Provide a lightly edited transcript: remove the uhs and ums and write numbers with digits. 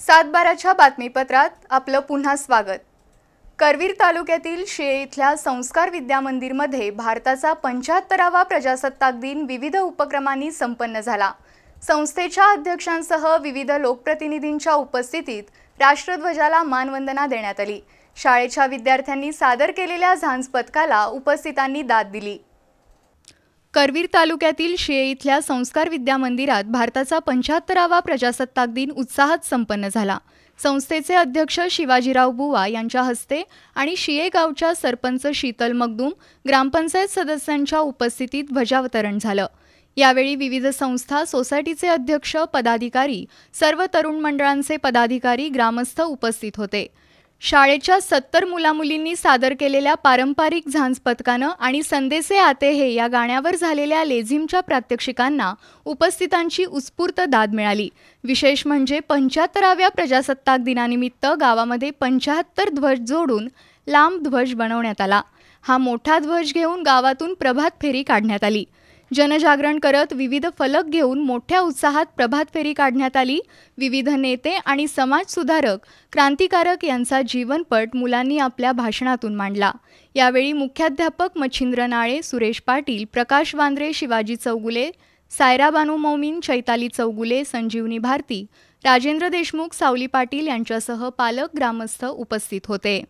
सातबाराच्या बातमीपत्रात आपलं पुन्हा स्वागत। करवीर तालुक्यातील शिळे इथल्या संस्कार विद्या मंदिरमध्ये भारताचा 75वा प्रजासत्ताक दिन विविध उपक्रमांनी संपन्न झाला। संस्थेच्या अध्यक्षांसह विविध लोकप्रतिनिधींच्या उपस्थितीत राष्ट्रध्वजाला मानवंदना देण्यात आली। शाळेच्या विद्यार्थ्यांनी सादर केलेल्या झांज पथकाला उपस्थितांनी दाद दिली। करवीर तालुक्यातील शिळे इथल्या संस्कार विद्या मंदिरात भारताचा 75वा प्रजासत्ताक दिन उत्साहात संपन्न झाला। संस्थेचे अध्यक्ष शिवाजीराव बुवा यांच्या हस्ते आणि शिळे गावच्या सरपंच शीतल मगदूम, ग्रामपंचायत सदस्यांच्या उपस्थितीत ध्वजावतरण झालं। यावेळी विविध संस्था, सोसायटीचे अध्यक्ष, पदाधिकारी, सर्व तरुण मंडळांचे पदाधिकारी, ग्रामस्थ उपस्थित होते। शाळेच्या 70 मुलामुलींनी सादर केलेल्या पारंपरिक झांज पथकानं आणि संदेसे आते हे या गाण्यावर झालेल्या लेझिमच्या प्रात्यक्षिकांना उपस्थितांची उत्स्फूर्त दाद मिळाली। विशेष म्हणजे 75व्या प्रजासत्ताक दिनानिमित्त गावामध्ये 75 ध्वज जोडून लांब ध्वज बनवण्यात आला। हा मोठा ध्वज घेऊन गावातून प्रभात फेरी काढण्यात आली। जनजागरण करत विविध फलक घेऊन मोठ्या उत्साहात प्रभात फेरी काढण्यात आली। विविध नेते आणि समाजसुधारक, क्रांतिकारक यांचा जीवनपट मुलांनी आपल्या भाषणातून मांडला। यावेळी मुख्याध्यापक मच्छिंद्र नाळे, सुरेश पाटील, प्रकाश वांद्रे, शिवाजी चौगुले, सायरा बानू मौमीन, चैताली चौगुले, संजीवनी भारती, राजेंद्र देशमुख, सावली पाटील यांच्यासह पालक, ग्रामस्थ उपस्थित होते।